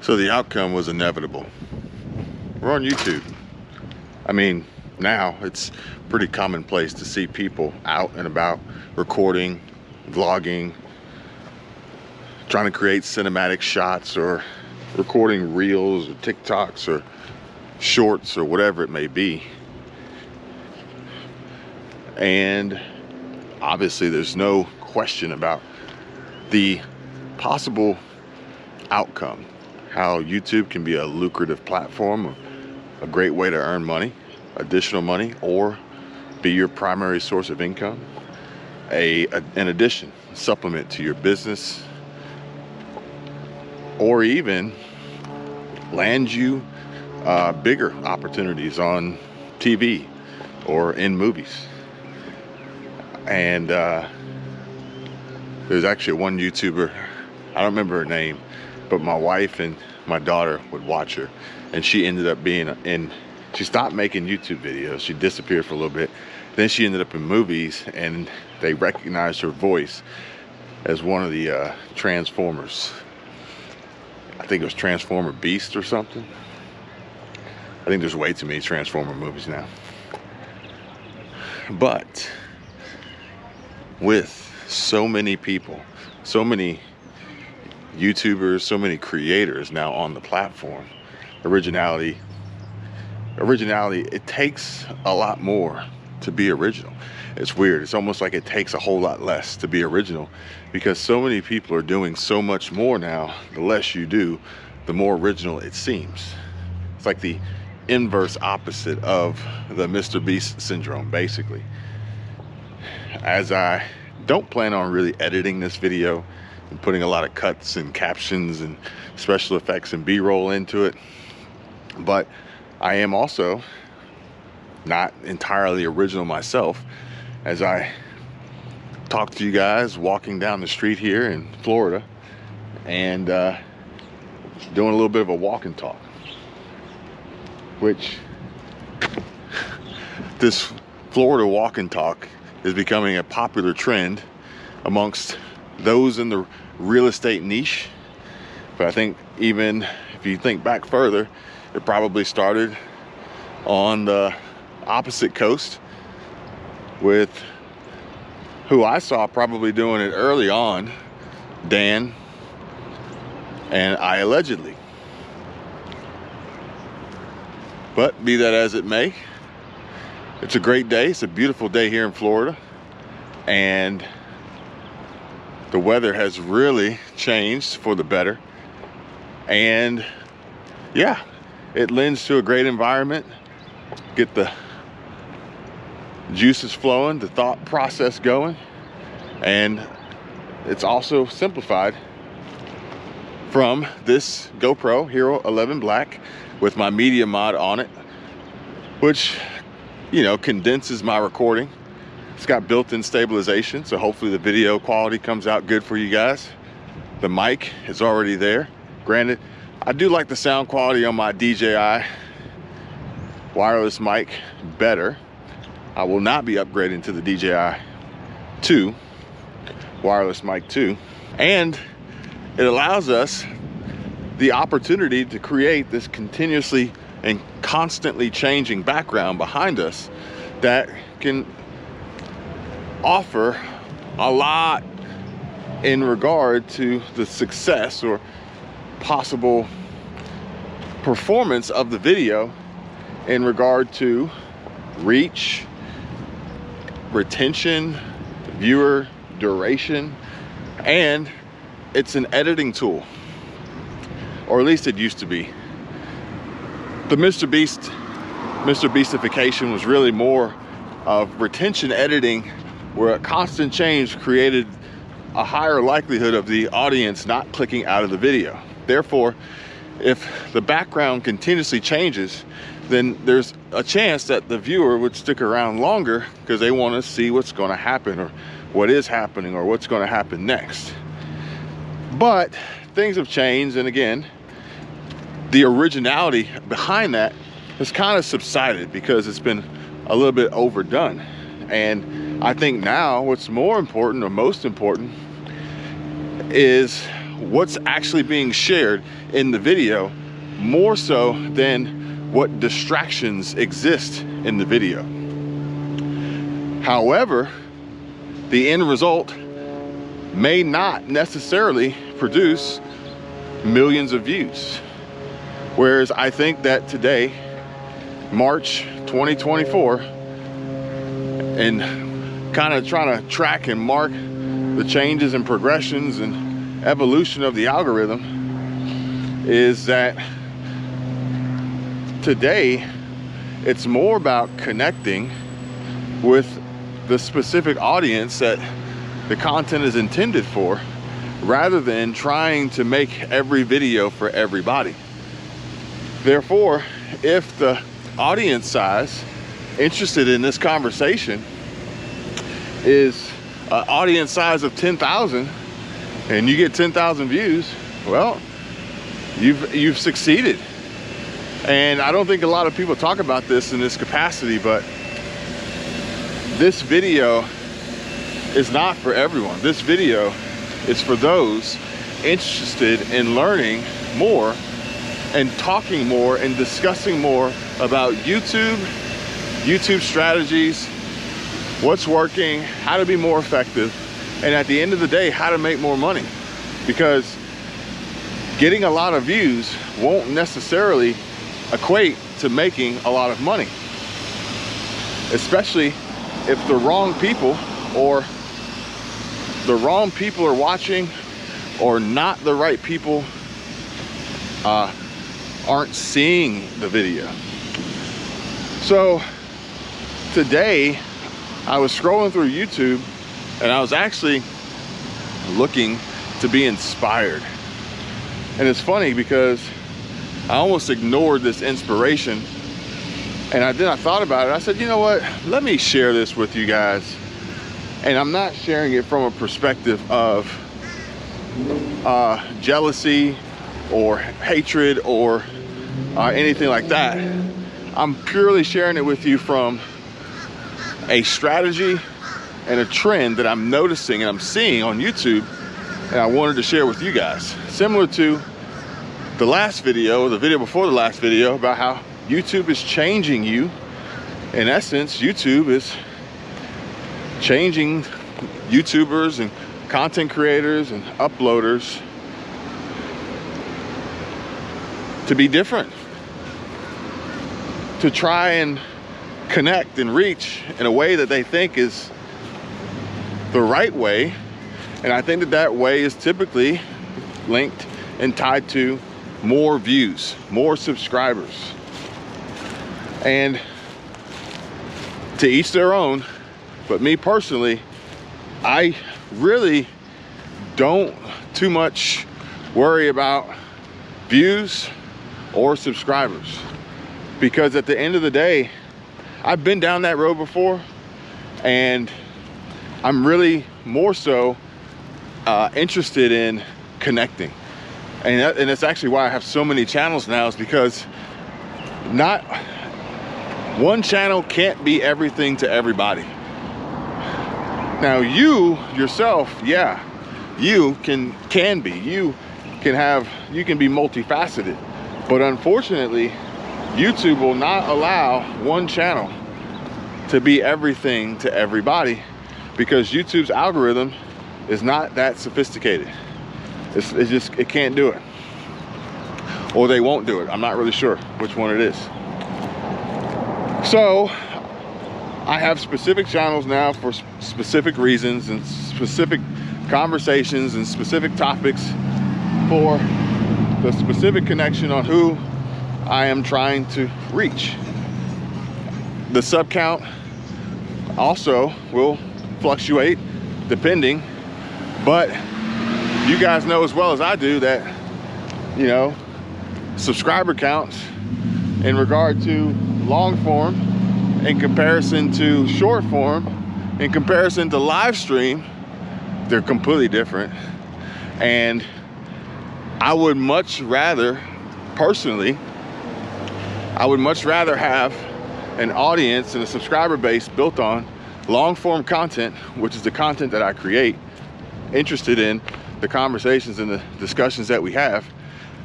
So the outcome was inevitable. We're on YouTube. I mean, now it's pretty commonplace to see people out and about recording, vlogging, trying to create cinematic shots, or recording reels or TikToks or shorts or whatever it may be. And obviously there's no question about the possible outcome, how YouTube can be a lucrative platform, a great way to earn money, additional money, or be your primary source of income, an addition, supplement to your business, or even land you bigger opportunities on TV or in movies. And there's actually one YouTuber, I don't remember her name, but my wife and my daughter would watch her, and she ended up being she stopped making YouTube videos. She disappeared for a little bit. Then she ended up in movies, and they recognized her voice as one of the Transformers. I think it was Transformer Beast or something. I think there's way too many Transformer movies now. But with so many people, so many YouTubers, so many creators now on the platform, originality, it takes a lot more to be original. It's weird. It's almost like it takes a whole lot less to be original, because so many people are doing so much more now. The less you do, the more original it seems. It's like the inverse opposite of the Mr. Beast syndrome, basically. As I don't plan on really editing this video and putting a lot of cuts and captions and special effects and B-roll into it, but I am also not entirely original myself, as I talk to you guys walking down the street here in Florida and doing a little bit of a walk and talk, which this Florida walk and talk is becoming a popular trend amongst those in the real estate niche. But I think even if you think back further, it probably started on the opposite coast with who I saw probably doing it early on, Dan and I allegedly. But be that as it may, it's a great day. It's a beautiful day here in Florida, and the weather has really changed for the better. And yeah, it lends to a great environment. Get the juices flowing, the thought process going, and it's also simplified from this GoPro Hero 11 Black with my media mod on it, which, you know, condenses my recording. It's got built-in stabilization, so hopefully the video quality comes out good for you guys. The mic is already there. Granted, I do like the sound quality on my DJI wireless mic better. I will not be upgrading to the DJI 2 wireless mic 2, and it allows us the opportunity to create this continuously and constantly changing background behind us that can offer a lot in regard to the success or possible performance of the video in regard to reach, retention, viewer duration, and it's an editing tool, or at least it used to be. The Mr. Beastification was really more of retention editing, where a constant change created a higher likelihood of the audience not clicking out of the video. Therefore, if the background continuously changes, then there's a chance that the viewer would stick around longer because they want to see what's going to happen, or what is happening, or what's going to happen next. But things have changed, and again, the originality behind that has kind of subsided because it's been a little bit overdone. And I think now what's more important, or most important, is what's actually being shared in the video, more so than what distractions exist in the video. However, the end result may not necessarily produce millions of views. Whereas I think that today, March 2024, and kind of trying to track and mark the changes and progressions and evolution of the algorithm, is that today it's more about connecting with the specific audience that the content is intended for, rather than trying to make every video for everybody. Therefore, if the audience size interested in this conversation is an audience size of 10,000 and you get 10,000 views, well, you've succeeded. And I don't think a lot of people talk about this in this capacity, but this video is not for everyone. This video is for those interested in learning more and talking more and discussing more about YouTube strategies, what's working, how to be more effective, and at the end of the day, how to make more money. Because getting a lot of views won't necessarily equate to making a lot of money, especially if the wrong people are watching, or not the right people aren't seeing the video. So today I was scrolling through YouTube and I was actually looking to be inspired. And it's funny because I almost ignored this inspiration, and then I thought about it. I said, you know what, let me share this with you guys. And I'm not sharing it from a perspective of jealousy or hatred or anything like that. I'm purely sharing it with you from a strategy and a trend that I'm noticing and I'm seeing on YouTube, and I wanted to share with you guys. Similar to the last video, or the video before the last video, about how YouTube is changing you. In essence, YouTube is changing YouTubers and content creators and uploaders to be different, to try and connect and reach in a way that they think is the right way. And I think that that way is typically linked and tied to more views, more subscribers. And to each their own, but me personally, I really don't too much worry about views or subscribers, because at the end of the day, I've been down that road before, and I'm really more so interested in connecting. And that's actually why I have so many channels now, is because not one channel can't be everything to everybody. Now you yourself, yeah, you can be, you can be multifaceted, but unfortunately YouTube will not allow one channel to be everything to everybody, because YouTube's algorithm is not that sophisticated. It can't do it, or they won't do it. I'm not really sure which one it is. So I have specific channels now for specific reasons and specific conversations and specific topics for the specific connection on who I am trying to reach. The sub count also will fluctuate depending, but you guys know as well as I do that, you know, subscriber counts in regard to long form in comparison to short form, in comparison to live stream, they're completely different. And I would much rather, personally, I would much rather have an audience and a subscriber base built on long form content, which is the content that I create, interested in the conversations and the discussions that we have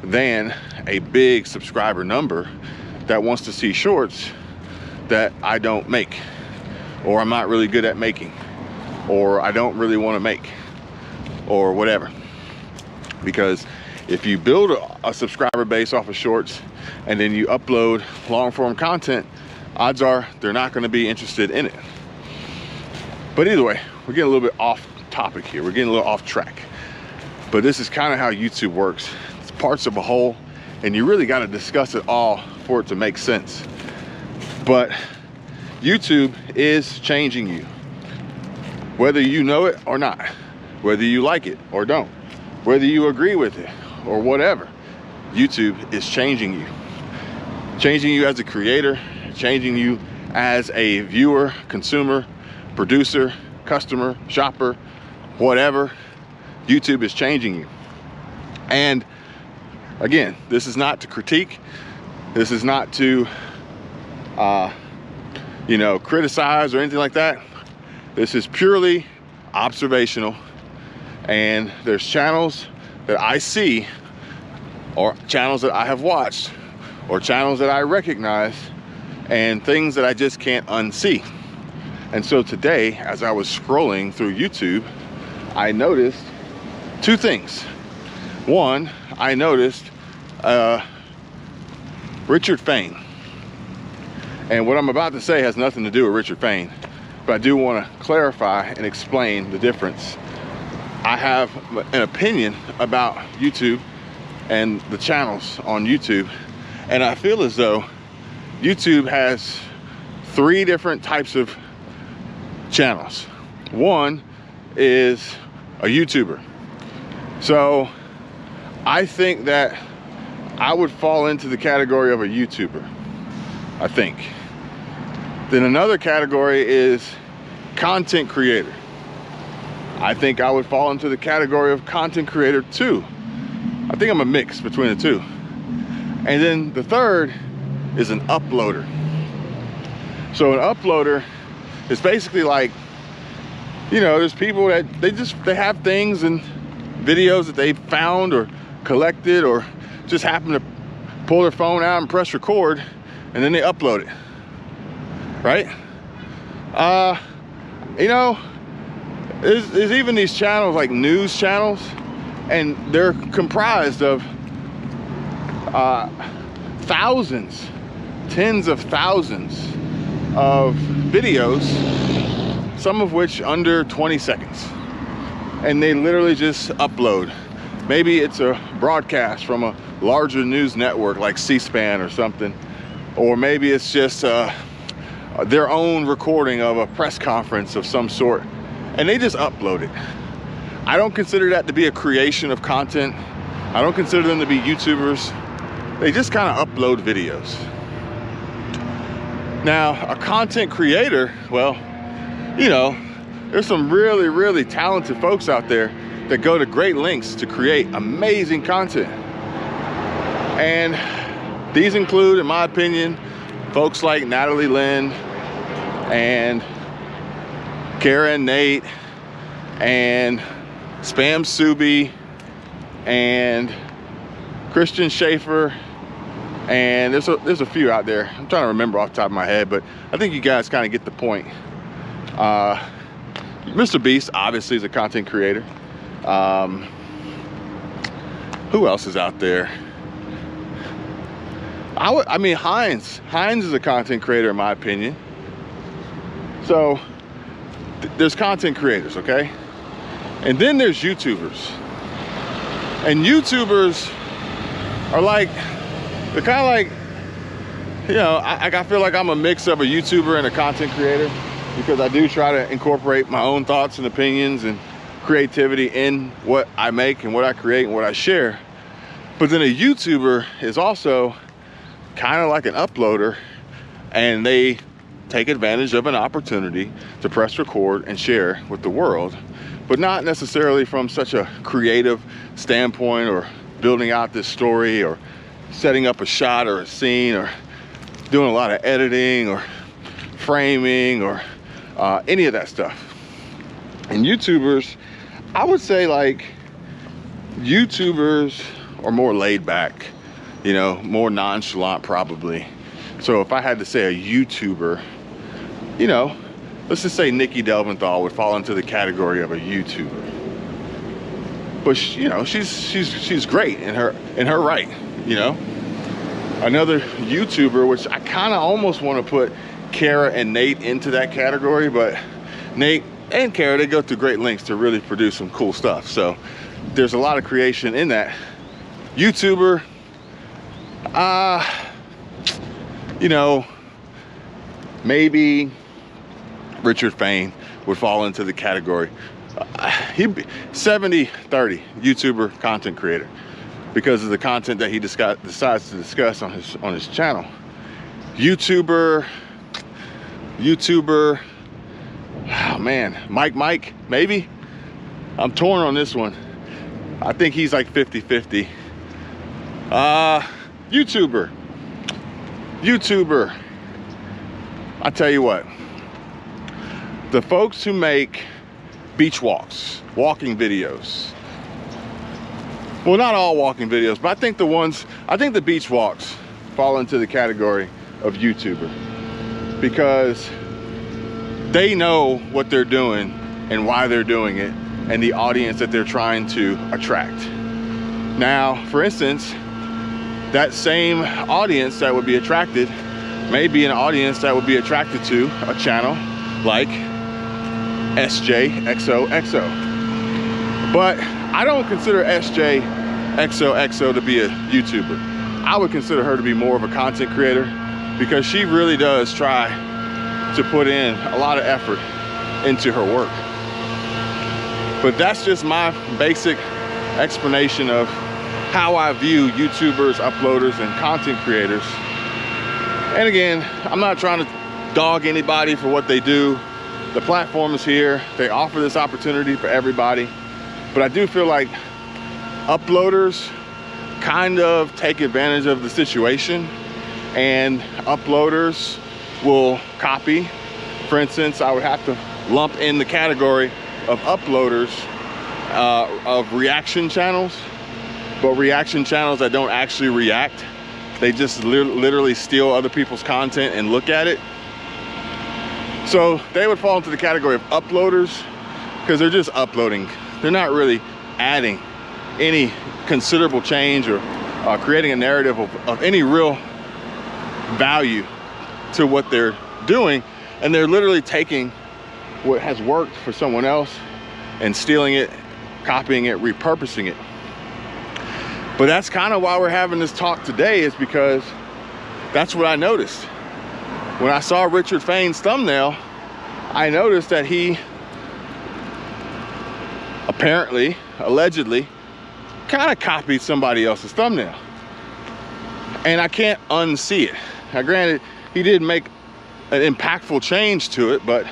than a big subscriber number that wants to see shorts that I don't make, or I'm not really good at making, or I don't really want to make, or whatever. Because if you build a subscriber base off of shorts and then you upload long form content, odds are they're not going to be interested in it. But either way, we're getting a little bit off topic here. We're getting a little off track. But this is kind of how YouTube works. It's parts of a whole, and you really got to discuss it all for it to make sense. But YouTube is changing you, whether you know it or not, whether you like it or don't, whether you agree with it or whatever. YouTube is changing you as a creator, changing you as a viewer, consumer, producer, customer, shopper, whatever. YouTube is changing you. And again, this is not to critique. This is not to criticize or anything like that. This is purely observational. And there's channels that I see, or channels that I have watched, or channels that I recognize, and things that I just can't unsee. And so today, as I was scrolling through YouTube, I noticed two things. One, I noticed Richard Fain. And what I'm about to say has nothing to do with Richard Fain, but I do want to clarify and explain the difference. I have an opinion about YouTube and the channels on YouTube, and I feel as though YouTube has three different types of channels. One is a YouTuber. So I think that I would fall into the category of a YouTuber, I think. Then another category is content creator. I think I would fall into the category of content creator too. I think I'm a mix between the two. And then the third is an uploader. So an uploader is basically like, there's people that they have things and videos that they found or collected, or just happen to pull their phone out and press record, and then they upload it, right? There's even these channels like news channels, and they're comprised of thousands, tens of thousands of videos, some of which under 20 seconds. And they literally just upload. Maybe it's a broadcast from a larger news network like C-SPAN or something, or maybe it's just their own recording of a press conference of some sort, and they just upload it. I don't consider that to be a creation of content. I don't consider them to be YouTubers. They just kind of upload videos. Now, a content creator, well, there's some really, really talented folks out there that go to great lengths to create amazing content. And these include, in my opinion, folks like Natalie Lynn and Kara and Nate and Spam Subi and Christian Schaefer, and there's a few out there. I'm trying to remember off the top of my head, but I think you guys kind of get the point. Mr. Beast obviously is a content creator. Who else is out there? I mean, Heinz is a content creator in my opinion. So there's content creators, okay? And then there's YouTubers. And YouTubers are like, they're kind of like, I feel like I'm a mix of a YouTuber and a content creator, because I do try to incorporate my own thoughts and opinions and creativity in what I make and what I create and what I share. But then a YouTuber is also kind of like an uploader, and they take advantage of an opportunity to press record and share with the world, but not necessarily from such a creative standpoint, or building out this story, or setting up a shot or a scene, or doing a lot of editing or framing or any of that stuff. And YouTubers, I would say, like, YouTubers are more laid back, you know, more nonchalant probably. So if I had to say a YouTuber, you know, let's just say Nikki Delventhal would fall into the category of a YouTuber. But you know, she's great in her right, you know. Another YouTuber, which I kind of almost want to put Kara and Nate into that category, but Nate and Kara, they go through great lengths to really produce some cool stuff. So there's a lot of creation in that. YouTuber, you know, maybe Richard Fain would fall into the category. He'd be 70-30 YouTuber content creator because of the content that he decides to discuss on his channel. YouTuber, oh man, Mike, maybe? I'm torn on this one. I think he's like 50-50. YouTuber. I tell you what, the folks who make beach walks, walking videos. Well, not all walking videos, but I think the beach walks fall into the category of YouTuber because they know what they're doing and why they're doing it and the audience that they're trying to attract. Now, for instance, that same audience that would be attracted may be an audience that would be attracted to a channel like SJXOXO. But I don't consider SJXOXO to be a YouTuber. I would consider her to be more of a content creator because she really does try to put in a lot of effort into her work. But that's just my basic explanation of how I view YouTubers, uploaders, and content creators. And again, I'm not trying to dog anybody for what they do. The platform is here. They offer this opportunity for everybody. But I do feel like uploaders kind of take advantage of the situation, and uploaders will copy. For instance, I would have to lump in the category of uploaders of reaction channels, but reaction channels that don't actually react. They just literally steal other people's content and look at it. So they would fall into the category of uploaders because they're just uploading. They're not really adding any considerable change or creating a narrative of any real value to what they're doing. And they're literally taking what has worked for someone else and stealing it, copying it, repurposing it. But that's kind of why we're having this talk today, is because that's what I noticed. When I saw Richard Fain's thumbnail, I noticed that he apparently, allegedly, kind of copied somebody else's thumbnail. And I can't unsee it. Now granted, he did make an impactful change to it, but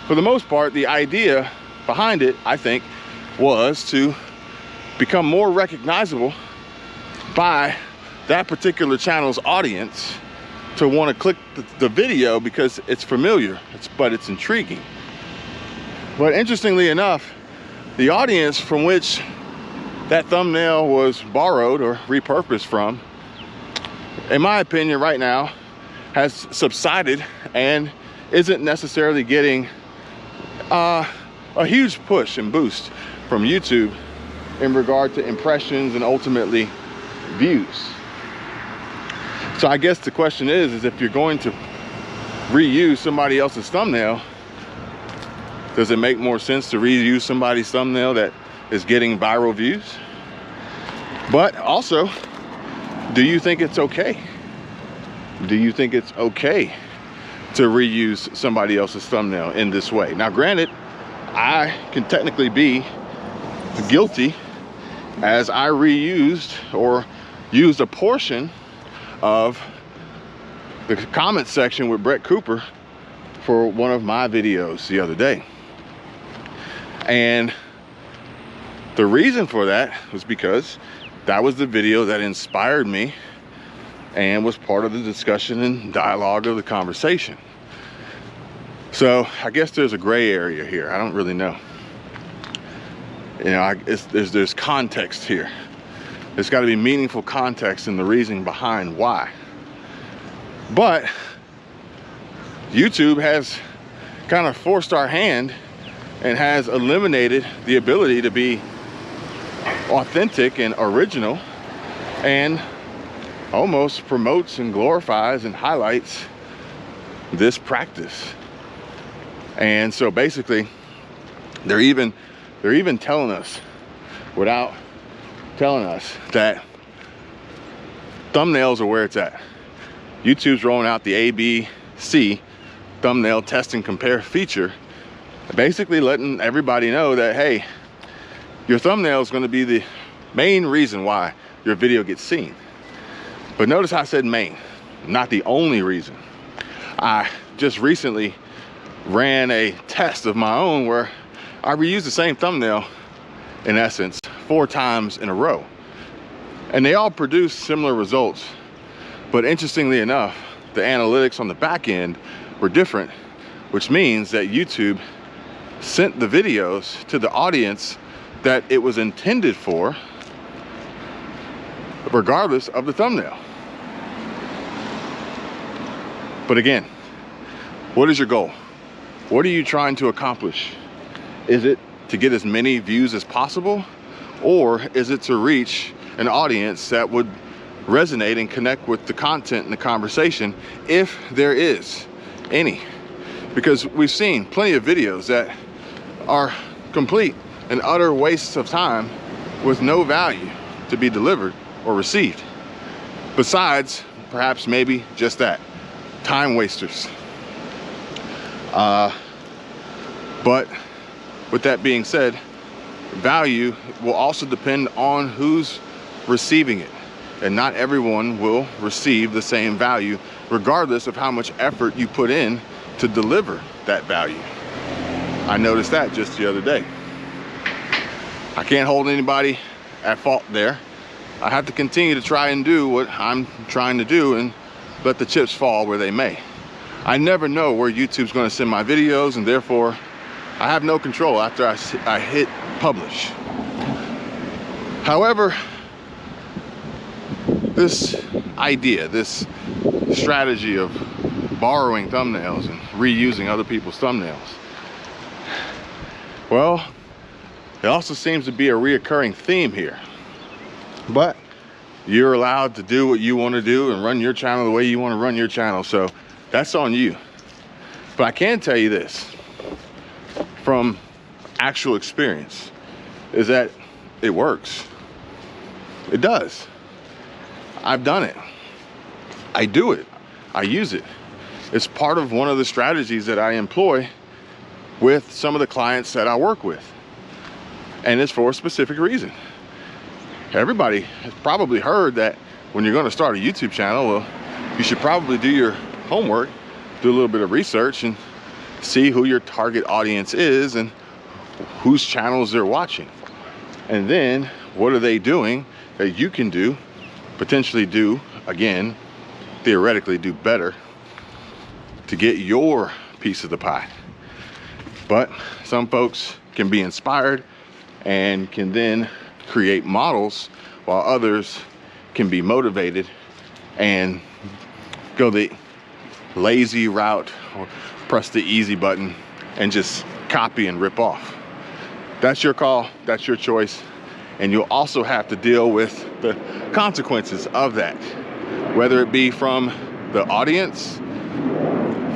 for the most part, the idea behind it, I think, was to become more recognizable by that particular channel's audience, to want to click the video because it's familiar, but it's intriguing. But interestingly enough, the audience from which that thumbnail was borrowed or repurposed from, in my opinion right now, has subsided and isn't necessarily getting a huge push and boost from YouTube in regard to impressions and ultimately views. So I guess the question is if you're going to reuse somebody else's thumbnail, does it make more sense to reuse somebody's thumbnail that is getting viral views? But also, do you think it's okay? Do you think it's okay to reuse somebody else's thumbnail in this way? Now granted, I can technically be guilty, as I reused or used a portion of the comment section with Brett Cooper for one of my videos the other day. And the reason for that was because that was the video that inspired me and was part of the discussion and dialogue of the conversation. So I guess there's a gray area here. I don't really know. You know, there's context here. There's got to be meaningful context and the reasoning behind why. But YouTube has kind of forced our hand and has eliminated the ability to be authentic and original, and almost promotes and glorifies and highlights this practice. And so basically they're even telling us, without telling us, that thumbnails are where it's at. YouTube's rolling out the ABC thumbnail test and compare feature, basically letting everybody know that, hey, your thumbnail is going to be the main reason why your video gets seen. But notice I said main, not the only reason. I just recently ran a test of my own where I reused the same thumbnail, in essence, 4 times in a row. And they all produced similar results. But interestingly enough, the analytics on the back end were different, which means that YouTube sent the videos to the audience that it was intended for, regardless of the thumbnail. But again, what is your goal? What are you trying to accomplish? Is it to get as many views as possible? Or is it to reach an audience that would resonate and connect with the content and the conversation, if there is any? Because we've seen plenty of videos that are complete and utter wastes of time with no value to be delivered or received. Besides, perhaps maybe just that, time wasters. But with that being said, value will also depend on who's receiving it. And not everyone will receive the same value, regardless of how much effort you put in to deliver that value. I noticed that just the other day. I can't hold anybody at fault there. I have to continue to try and do what I'm trying to do and let the chips fall where they may. I never know where YouTube's going to send my videos, and therefore I have no control after I hit publish. However, this idea, this strategy of borrowing thumbnails and reusing other people's thumbnails, well, it also seems to be a reoccurring theme here. But you're allowed to do what you want to do and run your channel the way you want to run your channel, so that's on you. But I can tell you this from actual experience, is that it works. It does. I've done it. I do it. I use it. It's part of one of the strategies that I employ with some of the clients that I work with. And it's for a specific reason. Everybody has probably heard that when you're going to start a YouTube channel, well, you should probably do your homework, do a little bit of research, and see who your target audience is and whose channels they're watching. And then what are they doing that you can do, potentially do, again, theoretically do better to get your piece of the pie. But some folks can be inspired and can then create models, while others can be motivated and go the lazy route or press the easy button and just copy and rip off. That's your call, that's your choice, and you'll also have to deal with the consequences of that, whether it be from the audience,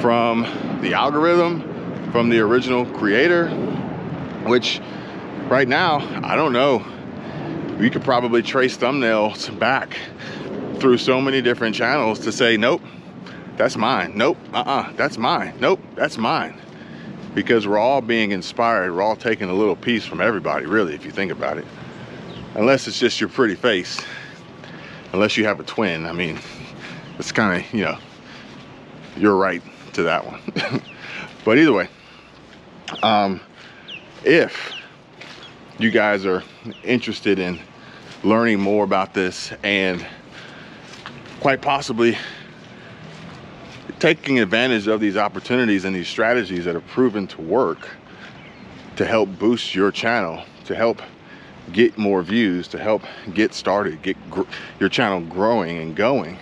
from the algorithm, from the original creator, which right now, I don't know. We could probably trace thumbnails back through so many different channels to say, nope, that's mine. Nope, that's mine. Nope, that's mine. Because we're all being inspired. We're all taking a little piece from everybody, really, if you think about it. Unless it's just your pretty face. Unless you have a twin. I mean, it's kind of, you know, you're right to that one. But either way, if you guys are interested in learning more about this and quite possibly taking advantage of these opportunities and these strategies that have proven to work to help boost your channel, to help get more views, to help get started, get your channel growing and going,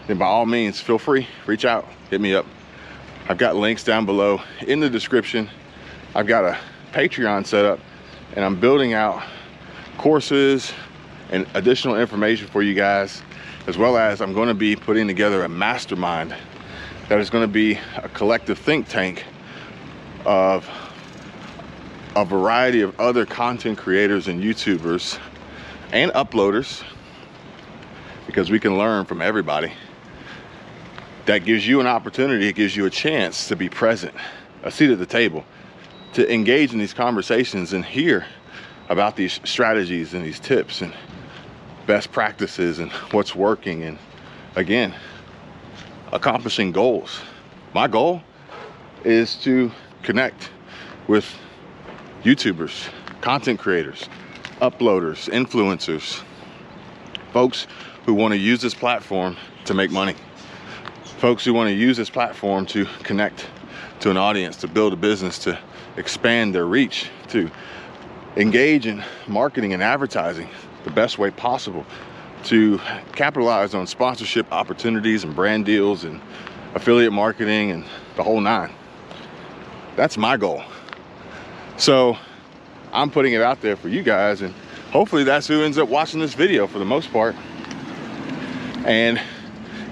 then by all means, feel free, reach out, hit me up. I've got links down below in the description. I've got a Patreon set up, and I'm building out courses and additional information for you guys, as well as I'm going to be putting together a mastermind that is going to be a collective think tank of a variety of other content creators and YouTubers and uploaders, because we can learn from everybody. That gives you an opportunity, it gives you a chance to be present, a seat at the table, to engage in these conversations and hear about these strategies and these tips and best practices and what's working, and again, accomplishing goals. My goal is to connect with YouTubers, content creators, uploaders, influencers, folks who want to use this platform to make money, folks who want to use this platform to connect to an audience, to build a business, to expand their reach, to engage in marketing and advertising the best way possible, to capitalize on sponsorship opportunities and brand deals and affiliate marketing and the whole nine. That's my goal. So I'm putting it out there for you guys, and hopefully that's who ends up watching this video for the most part. And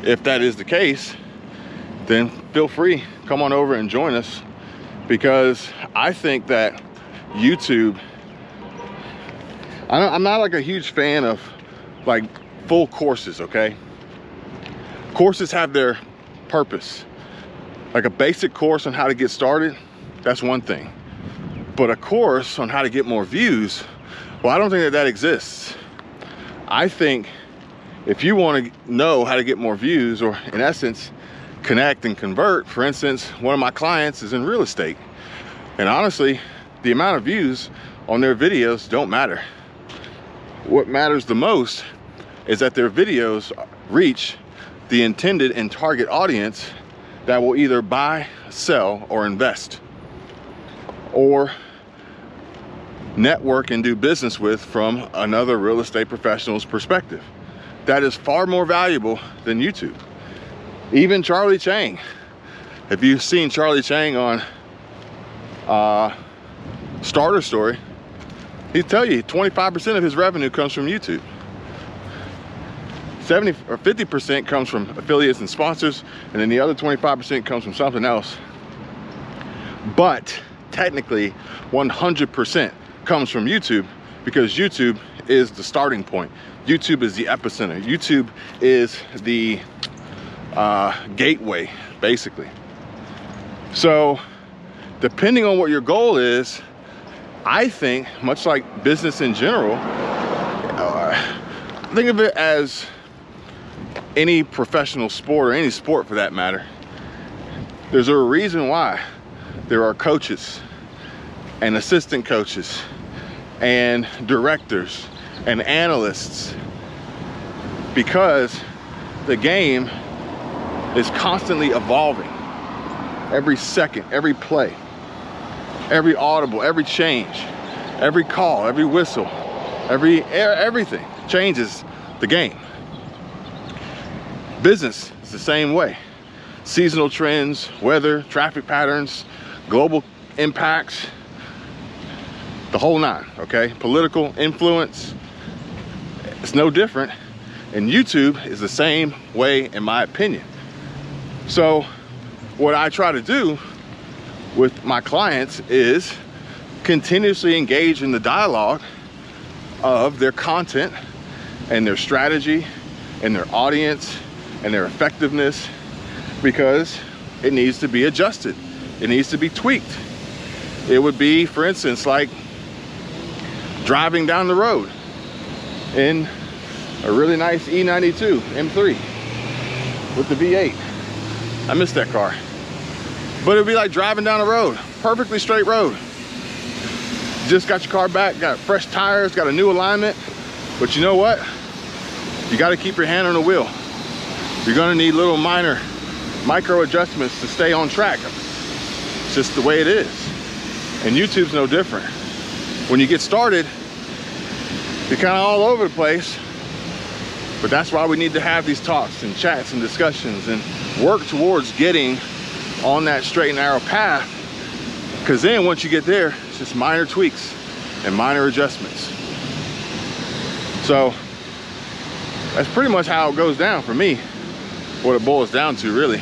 if that is the case, then feel free, come on over and join us, because I think that YouTube, I'm not like a huge fan of like full courses, okay? Courses have their purpose. Like a basic course on how to get started, that's one thing. But a course on how to get more views, well, I don't think that that exists. I think if you want to know how to get more views, or in essence, connect and convert, for instance, one of my clients is in real estate. And honestly, the amount of views on their videos don't matter. What matters the most is that their videos reach the intended and target audience that will either buy, sell, or invest, or network and do business with from another real estate professional's perspective. That is far more valuable than YouTube. Even Charlie Chang, if you've seen Charlie Chang on Starter Story, he'd tell you 25% of his revenue comes from YouTube. 70 or 50% comes from affiliates and sponsors, and then the other 25% comes from something else. But technically 100% comes from YouTube, because YouTube is the starting point. YouTube is the epicenter. YouTube is the gateway, basically. So depending on what your goal is, I think, much like business in general, think of it as any professional sport, or any sport for that matter. There's a reason why there are coaches and assistant coaches and directors and analysts, because the game is constantly evolving. Every second, every play, every audible, every change, every call, every whistle, everything changes the game. Business is the same way. Seasonal trends, weather, traffic patterns, global impacts, the whole nine, okay? Political influence, it's no different. And YouTube is the same way, in my opinion. So what I try to do with my clients is continuously engage in the dialogue of their content and their strategy and their audience and their effectiveness, because it needs to be adjusted. It needs to be tweaked. It would be, for instance, like driving down the road in a really nice E92 M3 with the V8. I miss that car. But it'd be like driving down the road, perfectly straight road. Just got your car back, got fresh tires, got a new alignment. But you know what? You got to keep your hand on the wheel. You're going to need little micro adjustments to stay on track. It's just the way it is. And YouTube's no different. when you get started, you're kind of all over the place. But that's why we need to have these talks and chats and discussions and work towards getting on that straight and narrow path. Because then once you get there, it's just minor tweaks and minor adjustments. So that's pretty much how it goes down for me, what it boils down to really.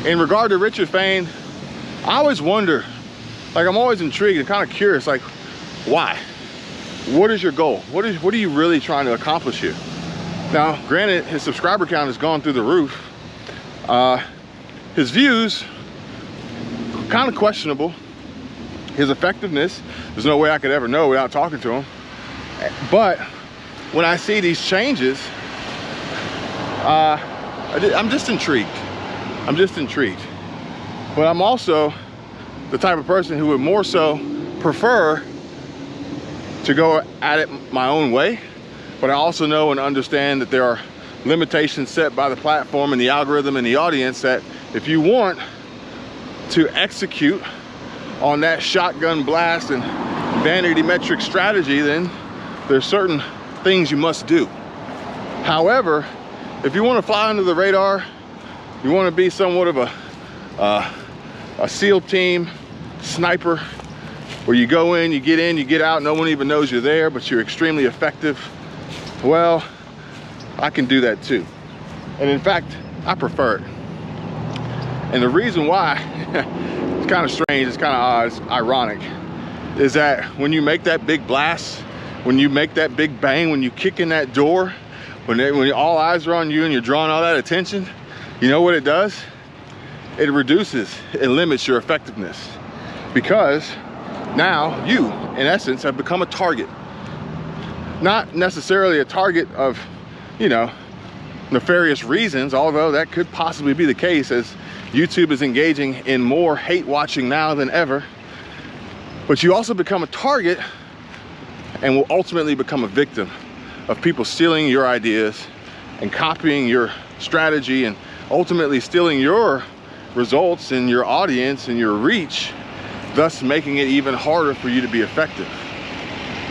In regard to Richard Fain, I always wonder, like I'm always intrigued and kind of curious, like why? What is your goal? What are you really trying to accomplish here? Now, granted, his subscriber count has gone through the roof. His views, kind of questionable. His effectiveness, there's no way I could ever know without talking to him. But when I see these changes, I'm just intrigued. I'm just intrigued. But I'm also the type of person who would more so prefer to go at it my own way. But I also know and understand that there are limitations set by the platform and the algorithm and the audience, that if you want to execute on that shotgun blast and vanity metric strategy, then there's certain things you must do. However, if you want to fly under the radar, you want to be somewhat of a SEAL team sniper, where you go in, you get out, no one even knows you're there, but you're extremely effective, well, I can do that too. And in fact, I prefer it. And the reason why, it's kind of strange, it's kind of odd, it's ironic, is that when you make that big blast, when you make that big bang, when you kick in that door, when all eyes are on you and you're drawing all that attention, you know what it does? It reduces, it limits your effectiveness. Because now you, in essence, have become a target. Not necessarily a target of, you know, nefarious reasons, although that could possibly be the case, as YouTube is engaging in more hate watching now than ever. But you also become a target and will ultimately become a victim of people stealing your ideas and copying your strategy and ultimately stealing your results and your audience and your reach, thus making it even harder for you to be effective.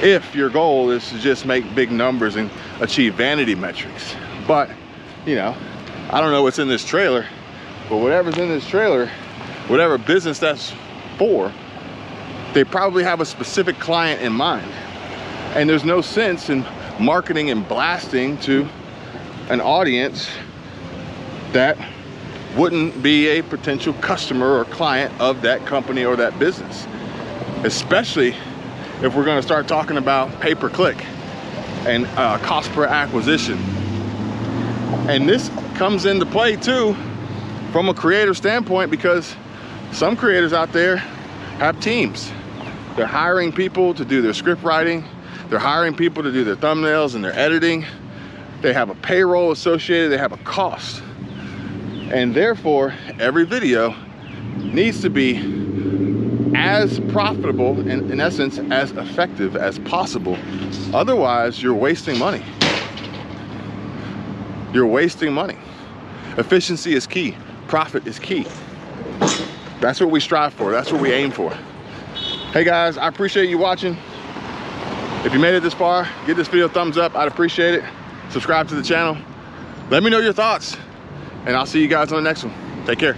If your goal is to just make big numbers and achieve vanity metrics. But, you know, I don't know what's in this trailer, but whatever's in this trailer, whatever business that's for, they probably have a specific client in mind. And there's no sense in marketing and blasting to an audience that wouldn't be a potential customer or client of that company or that business, especially if we're going to start talking about pay-per-click and cost per acquisition. And this comes into play too from a creator standpoint, because some creators out there have teams. They're hiring people to do their script writing. They're hiring people to do their thumbnails and their editing. They have a payroll associated, they have a cost. And therefore, every video needs to be as profitable and, in essence, as effective as possible. Otherwise, you're wasting money. You're wasting money. Efficiency is key. Profit is key. That's what we strive for. That's what we aim for. Hey guys, I appreciate you watching. If you made it this far, give this video a thumbs up. I'd appreciate it. Subscribe to the channel. Let me know your thoughts, and I'll see you guys on the next one. Take care.